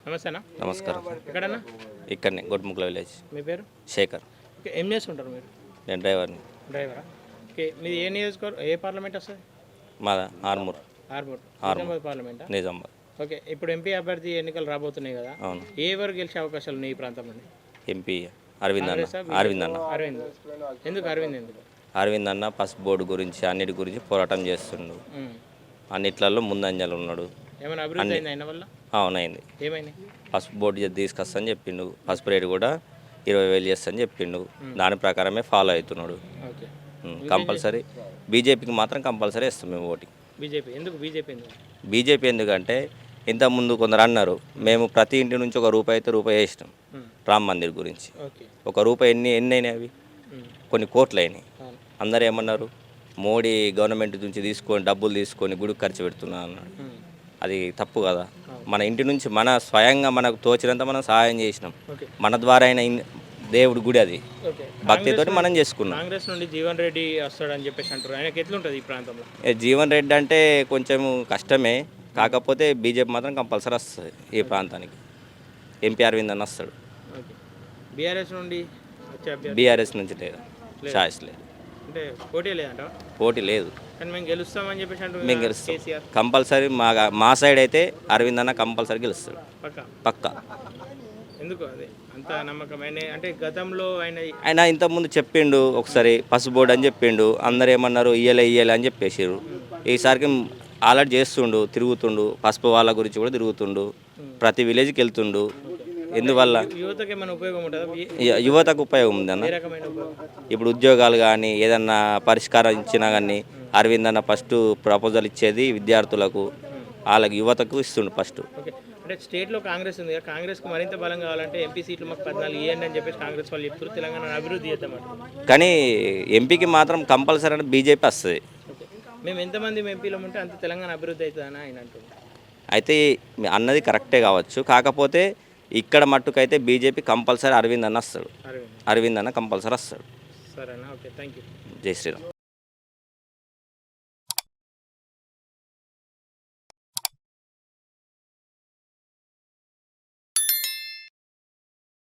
నమస్తేనా. నమస్కారం. ఎక్కడన్నా? ఇక్కడనే గొడ్ముక్ల విలేజ్. మీ పేరు? శేఖర్. ఓకే, ఏం చేస్తుంటారు మీరు? నేను డ్రైవర్ని. డ్రైవరా? ఓకే, మీది ఏ నియోజకవర్గం, ఏ పార్లమెంట్ వస్తుంది? మాదా ఆర్మూర్. ఆర్మూర్. ఆర్మూర్. నిజామాబాద్ పార్లమెంటా? నిజామాబాద్. ఓకే, ఇప్పుడు ఎంపీ అభ్యర్థి ఎన్నికలు రాబోతున్నాయి కదా, అవును. ఎవరు గెలిచే అవకాశాలు ఉన్నాయి ఈ ప్రాంతం నుండి? ఎంపీ అరవింద్ అన్న. కాంగ్రెసా? అరవింద్ అన్న. అరవింద్. ఎందుకు అరవింద్ ఎందుకు? అరవింద్ అన్న పసుపు బోర్డు గురించి అన్నిటి గురించి పోరాటం చేస్తుండు. ఉమ్. అన్నిట్లలో ముందంజలు ఉన్నాడు. ఏమైనా అభివృద్ధి అయింది ఆయన వల్ల? అవునైంది. ఏమైంది? పసుపు బోర్డు తీసుకొస్తా అని చెప్పిండు. పసుపు రేటు కూడా 20,000 చేస్తా అని చెప్పిండు. దాని ప్రకారమే ఫాలో అవుతున్నాడు. ఓకే. కంపల్సరీ బీజేపీకి మాత్రం కంపల్సరీ ఇస్తాం మేము ఓటింగ్. బీజేపీ ఎందుకు? బీజేపీ ఎందుకు? బీజేపీ ఎందుకంటే ఇంతకుముందు కొందరు అన్నారు మేము ప్రతి ఇంటి నుంచి ₹1 వేసినాం రామ్ మందిర్ గురించి. ఓకే. ₹1 ఎన్ని అయినాయి అవి? కొన్ని కోట్లు అయినాయి. అందరూ ఏమన్నారు, మోడీ గవర్నమెంట్ నుంచి తీసుకొని డబ్బులు తీసుకొని గుడికి ఖర్చు పెడుతున్నా అన్నాడు. అది తప్పు కదా. మన ఇంటి నుంచి మన స్వయంగా మనకు తోచినంత మనం సహాయం చేసినాం. మన ద్వారా అయిన దేవుడి గుడి అది. భక్తితోటి మనం చేసుకున్నాం. కాంగ్రెస్ నుండి జీవన్ రెడ్డి వస్తాడని చెప్పేసి అంటారు, ఆయనకి ఎట్లుంటుంది ఈ ప్రాంతంలో? జీవన్ రెడ్డి అంటే కొంచెం కష్టమే, కాకపోతే బీజేపీ మాత్రం కంపల్సరీ వస్తుంది ఈ ప్రాంతానికి. ఎంపీ అరవింద్ అన్న వస్తాడు. ఓకే. బీఆర్ఎస్ నుండి వచ్చే అభ్యర్థి? బీఆర్ఎస్ నుంచి లేదు, ఛాయిస్ లేదు. అంటే పోటీ లేదంట? పోటీ లేదు. కానీ మేము గెలుస్తామని చెప్పేసి అంటారు. మేము గెలుస్తాం కేసీఆర్ కంపల్సరీ. మా సైడ్ అయితే అరవింద్ అన్న కంపల్సరీ గెలుస్తాడు పక్కా. ఎందుకు అది అంత నమ్మకమైన? అంటే గతంలో ఆయన ఇంతకుముందు చెప్పిండు ఒకసారి పసుపు బోర్డు అని చెప్పిండు. అందరు ఏమన్నారు ఇయ్యలే అని చెప్పేసారు. ఈసారికి ఆల్రెడీ చేస్తుండు, తిరుగుతుండు. పసుపు వాళ్ళ గురించి కూడా తిరుగుతుండు, ప్రతి విలేజ్కి వెళ్తుండు. ఎందువల్ల యువతకి ఏమైనా ఉపయోగం ఉంటుంది? యువతకు ఉపయోగం ఉంది అన్న. ఇప్పుడు ఉద్యోగాలు కానీ ఏదన్నా పరిష్కారం ఇచ్చినా కానీ అరవింద్ అన్న ఫస్ట్ ప్రపోజల్ ఇచ్చేది విద్యార్థులకు, వాళ్ళకి యువతకు ఇస్తుండు ఫస్ట్. అంటే స్టేట్లో కాంగ్రెస్ ఉంది కదా, కాంగ్రెస్కి మరింత బలం కావాలంటే ఎంపీ సీట్లు మాకు 14 ఇవ్వండి అని చెప్పేసి కాంగ్రెస్ వాళ్ళు చెప్తారు. తెలంగాణ అభివృద్ధి చేద్దామంటారు. కానీ ఎంపీకి మాత్రం కంపల్సరీ అంటే బీజేపీ వస్తుంది. మేము ఎంతమంది ఎంపీలో ఉంటే అంత తెలంగాణ అభివృద్ధి అవుతుందని ఆయన అంటున్నారు. అయితే అన్నది కరెక్టే కావచ్చు, కాకపోతే ఇక్కడ మట్టుకైతే బీజేపీ కంపల్సరీ అరవింద్ అన్న వస్తాడు. అరవింద్ అన్న కంపల్సరీ వస్తాడు. సరేనా? Okay, thank you. జై శ్రీరామ్.